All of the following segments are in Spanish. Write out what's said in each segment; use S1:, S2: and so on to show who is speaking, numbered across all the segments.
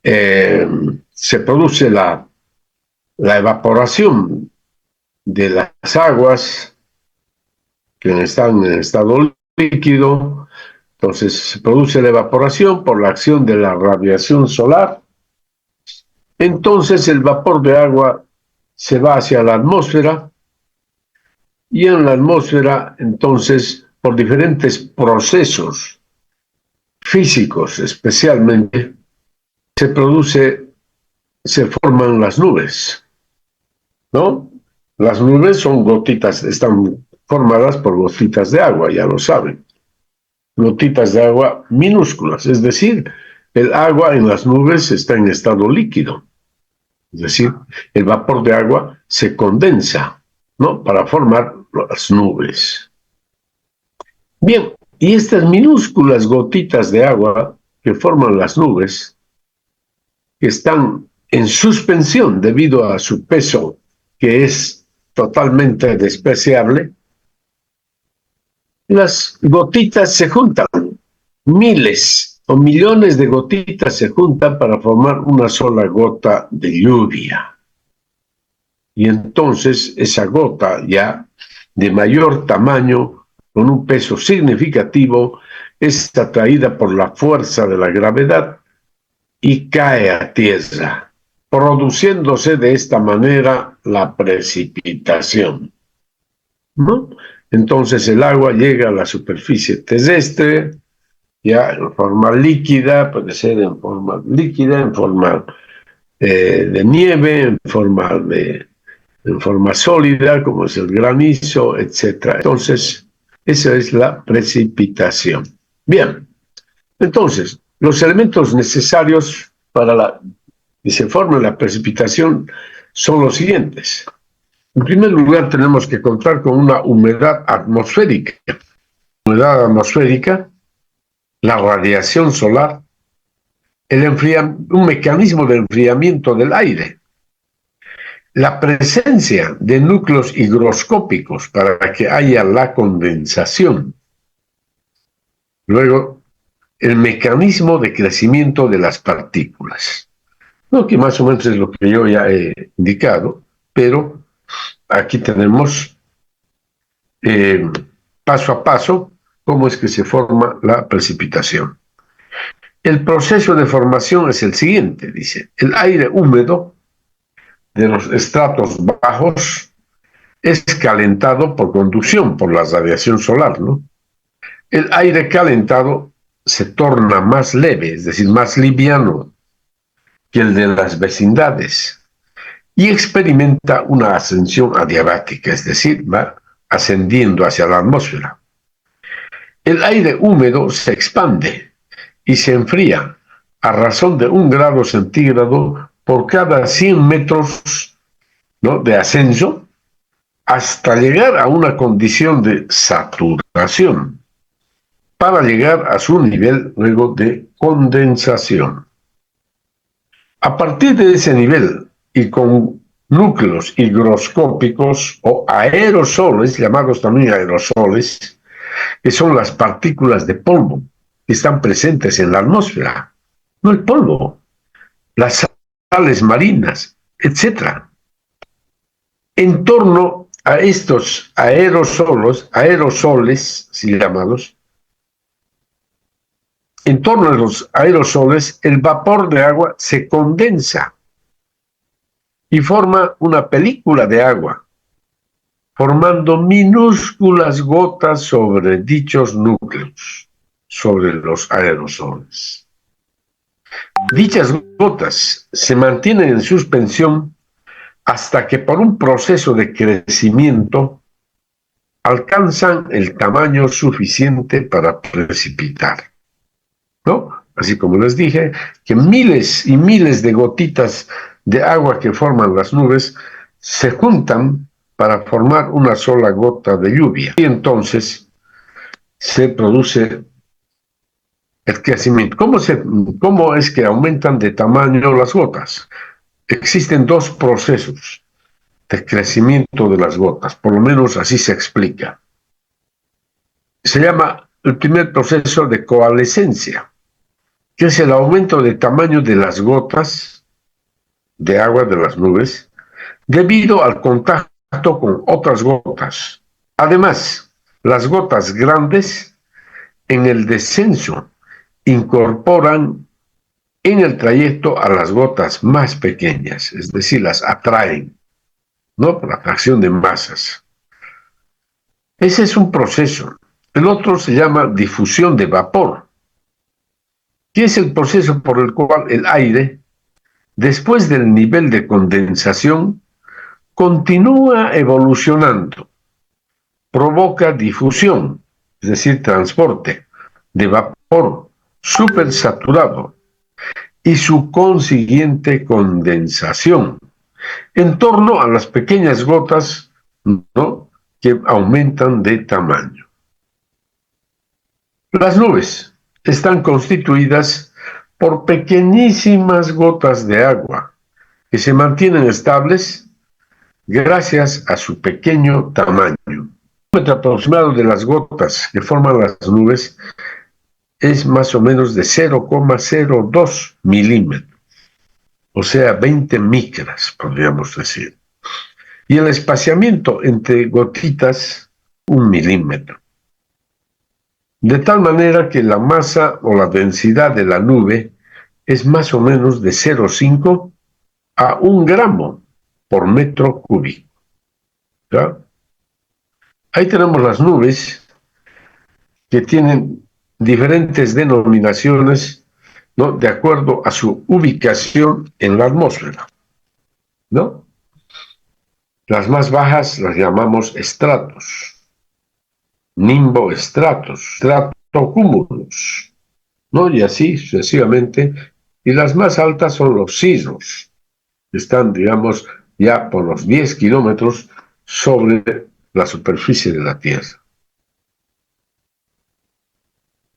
S1: se produce la evaporación de las aguas que están en estado líquido. Entonces se produce la evaporación por la acción de la radiación solar. Entonces el vapor de agua se va hacia la atmósfera y en la atmósfera, entonces, por diferentes procesos físicos especialmente, se forman las nubes, ¿no? Las nubes son gotitas, están formadas por gotitas de agua, ya lo saben. Gotitas de agua minúsculas, es decir, el agua en las nubes está en estado líquido. Es decir, el vapor de agua se condensa, ¿no? Para formar las nubes. Bien, y estas minúsculas gotitas de agua que forman las nubes, que están en suspensión debido a su peso, que es totalmente despreciable, las gotitas se juntan, miles o millones de gotitas se juntan para formar una sola gota de lluvia. Y entonces esa gota ya de mayor tamaño, con un peso significativo, es atraída por la fuerza de la gravedad y cae a tierra, produciéndose de esta manera la precipitación, ¿no? Entonces el agua llega a la superficie terrestre, ya en forma líquida, puede ser en forma líquida, en forma de nieve, en forma sólida, como es el granizo, etc. Entonces, esa es la precipitación. Bien, entonces, los elementos necesarios para que se forme la precipitación son los siguientes. En primer lugar, tenemos que contar con una humedad atmosférica. Humedad atmosférica, la radiación solar, un mecanismo de enfriamiento del aire, la presencia de núcleos higroscópicos para que haya la condensación. Luego, el mecanismo de crecimiento de las partículas. Lo que más o menos es lo que yo ya he indicado, pero aquí tenemos paso a paso cómo es que se forma la precipitación. El proceso de formación es el siguiente, dice, el aire húmedo de los estratos bajos es calentado por conducción, por la radiación solar, ¿no? El aire calentado se torna más leve, es decir, más liviano que el de las vecindades, y experimenta una ascensión adiabática, es decir, va ascendiendo hacia la atmósfera. El aire húmedo se expande y se enfría a razón de 1 grado centígrado por cada 100 metros, ¿no?, de ascenso, hasta llegar a una condición de saturación, para llegar a su nivel luego de condensación. A partir de ese nivel y con núcleos higroscópicos o aerosoles, llamados también aerosoles, que son las partículas de polvo que están presentes en la atmósfera, no el polvo, las sales marinas, etc. En torno a estos aerosoles, así llamados, en torno a los aerosoles, el vapor de agua se condensa y forma una película de agua, formando minúsculas gotas sobre dichos núcleos, sobre los aerosoles. Dichas gotas se mantienen en suspensión hasta que por un proceso de crecimiento alcanzan el tamaño suficiente para precipitar, ¿no? Así como les dije, que miles y miles de gotitas de agua que forman las nubes se juntan para formar una sola gota de lluvia. Y entonces se produce el crecimiento. ¿Cómo es que aumentan de tamaño las gotas? Existen 2 procesos de crecimiento de las gotas, por lo menos así se explica. Se llama el primer proceso de coalescencia. que es el aumento de tamaño de las gotas de agua de las nubes debido al contacto con otras gotas. Además, las gotas grandes en el descenso incorporan en el trayecto a las gotas más pequeñas, es decir, las atraen, ¿no? Por atracción de masas. Ese es un proceso. El otro se llama difusión de vapor, que es el proceso por el cual el aire, después del nivel de condensación, continúa evolucionando, provoca difusión, es decir, transporte de vapor supersaturado y su consiguiente condensación en torno a las pequeñas gotas, ¿no?, que aumentan de tamaño. Las nubes están constituidas por pequeñísimas gotas de agua que se mantienen estables gracias a su pequeño tamaño. El diámetro aproximado de las gotas que forman las nubes es más o menos de 0,02 milímetros, o sea, 20 micras, podríamos decir. Y el espaciamiento entre gotitas, 1 milímetro. De tal manera que la masa o la densidad de la nube es más o menos de 0,5 a 1 gramo por metro cúbico. ¿Ya? Ahí tenemos las nubes que tienen diferentes denominaciones, ¿no?, de acuerdo a su ubicación en la atmósfera, ¿no? Las más bajas las llamamos estratos, nimboestratos, stratocúmulos, ¿no? Y así sucesivamente. Y las más altas son los cirros, que están, digamos, ya por los 10 kilómetros sobre la superficie de la Tierra.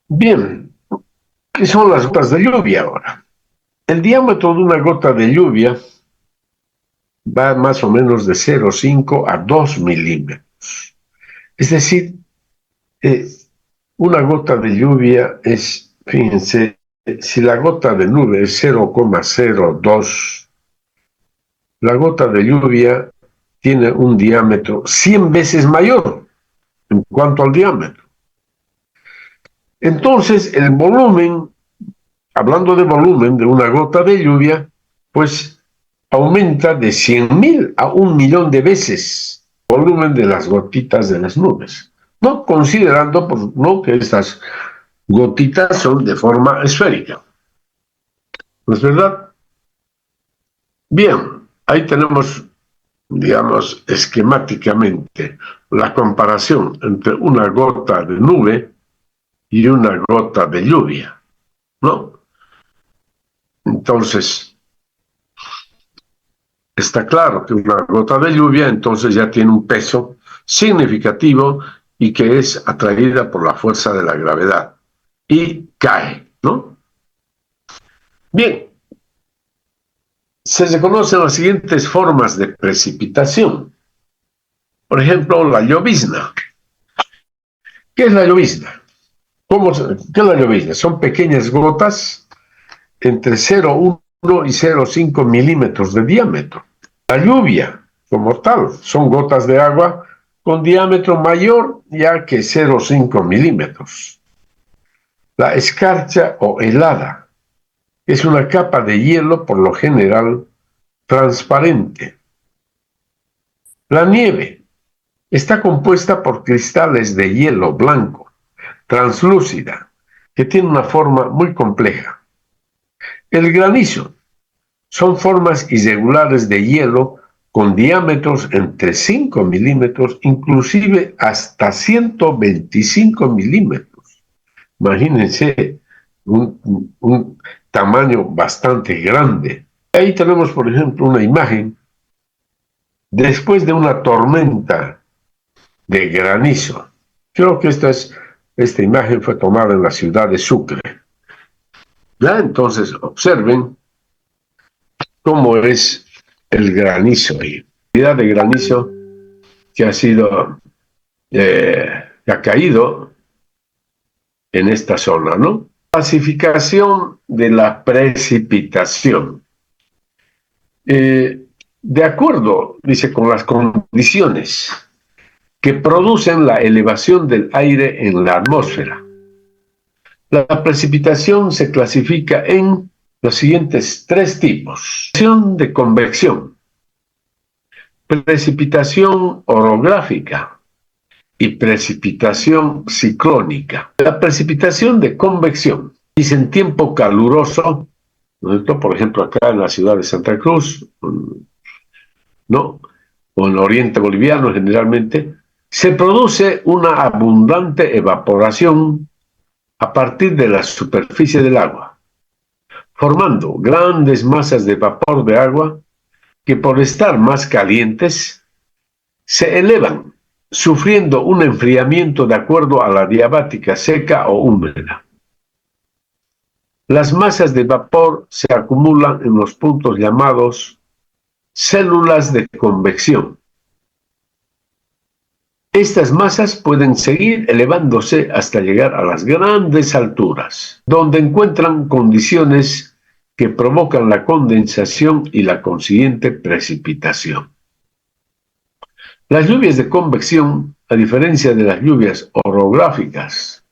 S1: Bien, ¿qué son las gotas de lluvia ahora? El diámetro de una gota de lluvia va más o menos de 0,5 a 2 milímetros. Es decir, una gota de lluvia es, fíjense, si la gota de nube es 0,02, la gota de lluvia tiene un diámetro 100 veces mayor en cuanto al diámetro. Entonces, el volumen, hablando de volumen de una gota de lluvia, pues aumenta de 100.000 a 1.000.000 de veces el volumen de las gotitas de las nubes, no considerando, pues, no, que estas gotitas son de forma esférica. ¿No es verdad? Bien, ahí tenemos, digamos, esquemáticamente la comparación entre una gota de nube y una gota de lluvia, ¿no? Entonces, está claro que una gota de lluvia entonces ya tiene un peso significativo y que es atraída por la fuerza de la gravedad y cae, ¿no? Bien, se reconocen las siguientes formas de precipitación. Por ejemplo, la llovizna. ¿Qué es la llovizna? ¿Qué es la llovizna? Son pequeñas gotas entre 0,1 y 0,5 milímetros de diámetro. La lluvia, como tal, son gotas de agua con diámetro mayor ya que 0,5 milímetros. La escarcha o helada es una capa de hielo, por lo general transparente. La nieve está compuesta por cristales de hielo blanco, translúcida, que tiene una forma muy compleja. El granizo son formas irregulares de hielo con diámetros entre 5 milímetros, inclusive hasta 125 milímetros. Imagínense un tamaño bastante grande. Ahí tenemos, por ejemplo, una imagen después de una tormenta de granizo. Creo que esta imagen fue tomada en la ciudad de Sucre. ¿Ya? Entonces, observen cómo es el granizo y la cantidad de granizo que ha sido, que ha caído en esta zona, ¿no? Clasificación de la precipitación. De acuerdo, dice, con las condiciones que producen la elevación del aire en la atmósfera. La precipitación se clasifica en los siguientes tres tipos. Precipitación de convección, precipitación orográfica y precipitación ciclónica. La precipitación de convección dice en tiempo caluroso, ¿no? Por ejemplo, acá en la ciudad de Santa Cruz, ¿no? O en el oriente boliviano generalmente, se produce una abundante evaporación a partir de la superficie del agua, formando grandes masas de vapor de agua que por estar más calientes se elevan, sufriendo un enfriamiento de acuerdo a la diabática seca o húmeda. Las masas de vapor se acumulan en los puntos llamados células de convección. Estas masas pueden seguir elevándose hasta llegar a las grandes alturas, donde encuentran condiciones que provocan la condensación y la consiguiente precipitación. Las lluvias de convección, a diferencia de las lluvias orográficas,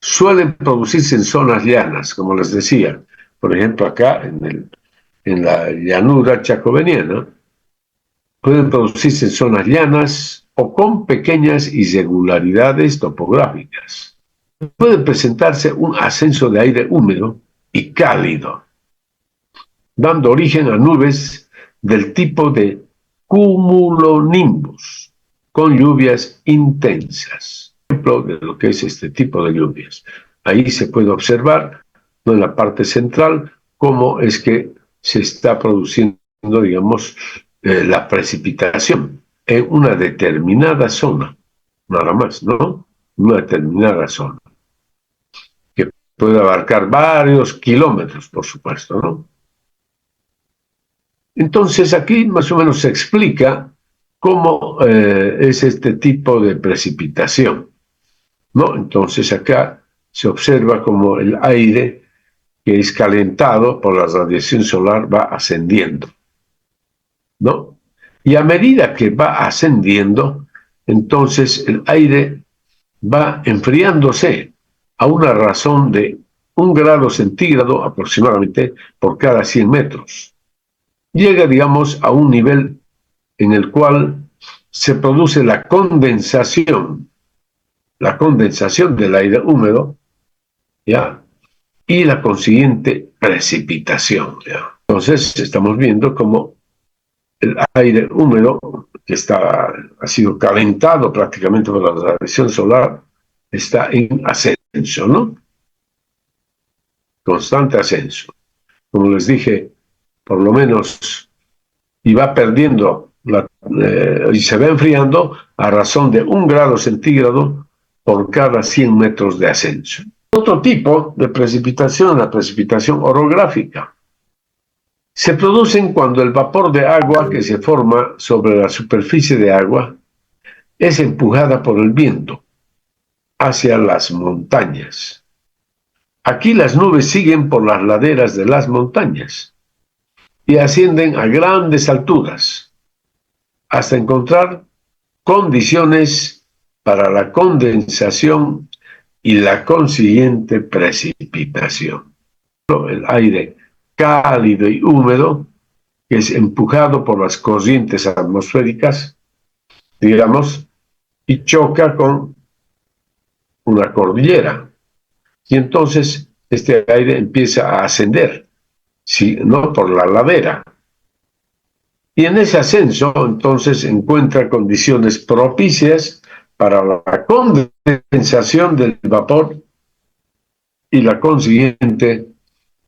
S1: suelen producirse en zonas llanas, como les decía, por ejemplo acá en la llanura chacobeniana, pueden producirse en zonas llanas o con pequeñas irregularidades topográficas. Puede presentarse un ascenso de aire húmedo y cálido, dando origen a nubes del tipo de cumulonimbus, con lluvias intensas. Ejemplo de lo que es este tipo de lluvias. Ahí se puede observar, ¿no?, en la parte central, cómo es que se está produciendo, digamos, la precipitación en una determinada zona, nada más, ¿no? Una determinada zona, que puede abarcar varios kilómetros, por supuesto, ¿no? Entonces aquí más o menos se explica cómo es este tipo de precipitación, ¿no? Entonces acá se observa como el aire que es calentado por la radiación solar va ascendiendo, ¿no? Y a medida que va ascendiendo, entonces el aire va enfriándose a una razón de 1 grado centígrado aproximadamente por cada 100 metros. Llega, digamos, a un nivel en el cual se produce la condensación del aire húmedo, ¿ya?, y la consiguiente precipitación, ¿ya? Entonces estamos viendo cómo el aire húmedo, que ha sido calentado prácticamente por la radiación solar, está en ascenso, ¿no? Constante ascenso. Como les dije, por lo menos, y va perdiendo, y se va enfriando a razón de 1 grado centígrado por cada 100 metros de ascenso. Otro tipo de precipitación, la precipitación orográfica. Se producen cuando el vapor de agua que se forma sobre la superficie de agua es empujada por el viento hacia las montañas. Aquí las nubes siguen por las laderas de las montañas y ascienden a grandes alturas hasta encontrar condiciones para la condensación y la consiguiente precipitación. El aire cálido y húmedo, que es empujado por las corrientes atmosféricas, digamos, y choca con una cordillera. Y entonces este aire empieza a ascender, ¿sí?, no por la ladera. Y en ese ascenso, entonces, encuentra condiciones propicias para la condensación del vapor y la consiguiente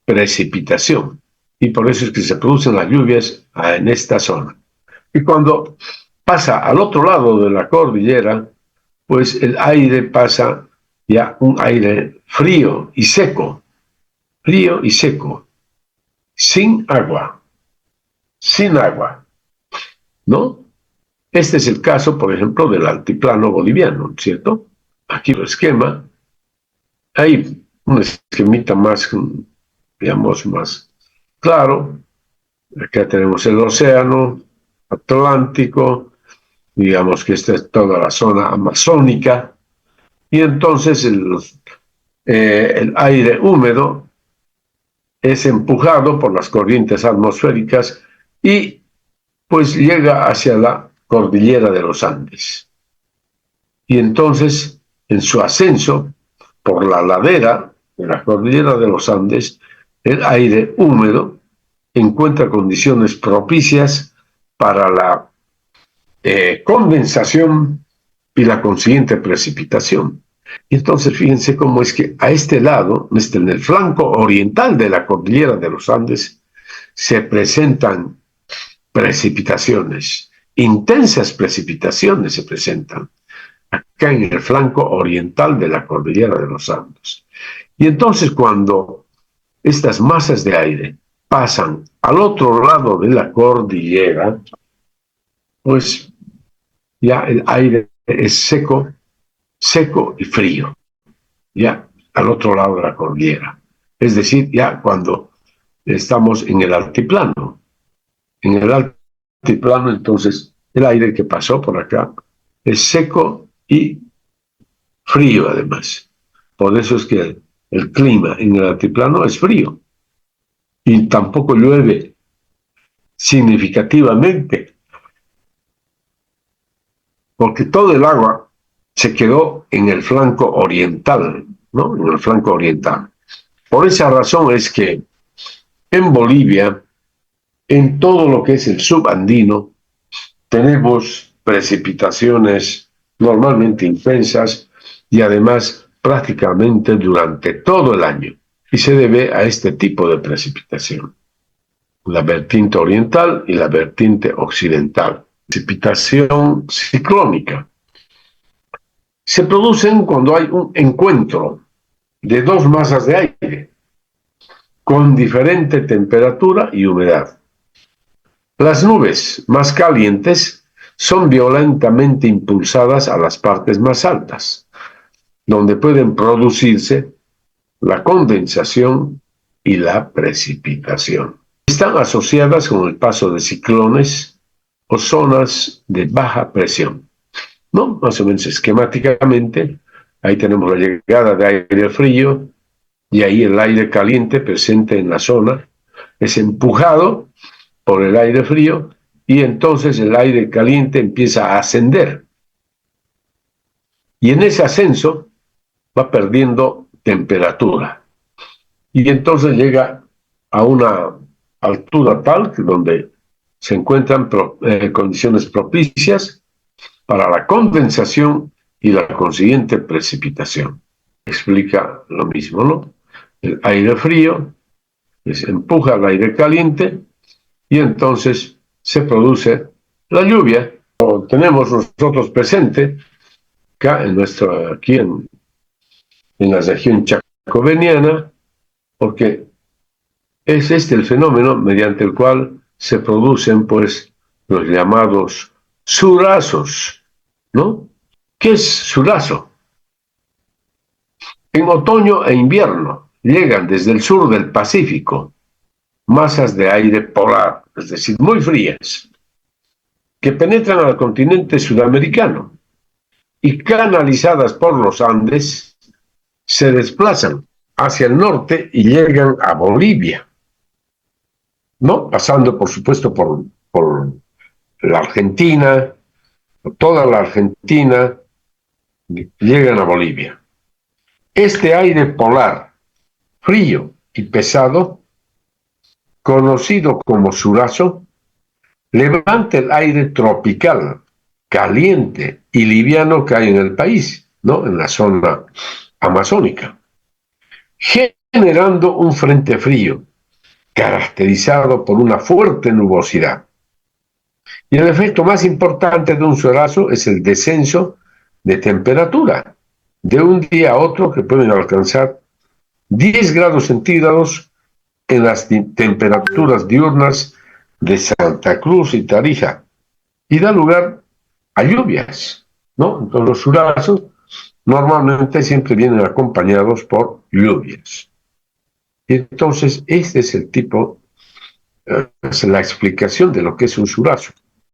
S1: precipitación. Y por eso es que se producen las lluvias en esta zona. Y cuando pasa al otro lado de la cordillera, pues el aire pasa ya un aire frío y seco, sin agua, ¿no? Este es el caso, por ejemplo, del altiplano boliviano, ¿cierto? Aquí lo esquema, ahí un esquemita más, digamos, más claro. Acá tenemos el océano Atlántico, digamos que esta es toda la zona amazónica, y entonces el aire húmedo es empujado por las corrientes atmosféricas y pues llega hacia la cordillera de los Andes. Y entonces, en su ascenso por la ladera de la cordillera de los Andes, el aire húmedo encuentra condiciones propicias para la condensación y la consiguiente precipitación. Y entonces fíjense cómo es que a este lado, en el flanco oriental de la cordillera de los Andes, se presentan precipitaciones, intensas precipitaciones se presentan acá en el flanco oriental de la cordillera de los Andes. Y entonces cuando estas masas de aire pasan al otro lado de la cordillera, pues ya el aire es seco, seco y frío, ya al otro lado de la cordillera. Es decir, ya cuando estamos en el altiplano. En el altiplano, entonces, el aire que pasó por acá es seco y frío además. Por eso es que el clima en el altiplano es frío y tampoco llueve significativamente, porque todo el agua se quedó en el flanco oriental, ¿no? En el flanco oriental. Por esa razón es que en Bolivia, en todo lo que es el subandino, tenemos precipitaciones normalmente intensas y además prácticamente durante todo el año. Y se debe a este tipo de precipitación, la vertiente oriental y la vertiente occidental. Precipitación ciclónica. Se producen cuando hay un encuentro de dos masas de aire con diferente temperatura y humedad. Las nubes más calientes son violentamente impulsadas a las partes más altas, donde pueden producirse la condensación y la precipitación. Están asociadas con el paso de ciclones o zonas de baja presión, ¿no? Más o menos esquemáticamente, ahí tenemos la llegada de aire frío y ahí el aire caliente presente en la zona es empujado por el aire frío y entonces el aire caliente empieza a ascender. Y en ese ascenso va perdiendo temperatura. Y entonces llega a una altura tal que donde se encuentran condiciones propicias para la condensación y la consiguiente precipitación. Explica lo mismo, ¿no? El aire frío empuja al aire caliente y entonces se produce la lluvia. Lo tenemos nosotros presente acá aquí en la región chacobeniana, porque es este el fenómeno mediante el cual se producen pues los llamados surazos, ¿no? ¿Qué es surazo? En otoño e invierno llegan desde el sur del Pacífico masas de aire polar, es decir, muy frías, que penetran al continente sudamericano y canalizadas por los Andes se desplazan hacia el norte y llegan a Bolivia, ¿no? Pasando, por supuesto, por la Argentina, por toda la Argentina, llegan a Bolivia. Este aire polar, frío y pesado, conocido como surazo, levanta el aire tropical, caliente y liviano que hay en el país, ¿no? En la zona amazónica, generando un frente frío caracterizado por una fuerte nubosidad. Y el efecto más importante de un solazo es el descenso de temperatura, de un día a otro que pueden alcanzar 10 grados centígrados en las temperaturas diurnas de Santa Cruz y Tarija, y da lugar a lluvias, ¿no? Entonces los surazos normalmente siempre vienen acompañados por lluvias. Y entonces, este es el tipo, es la explicación de lo que es un churrasco.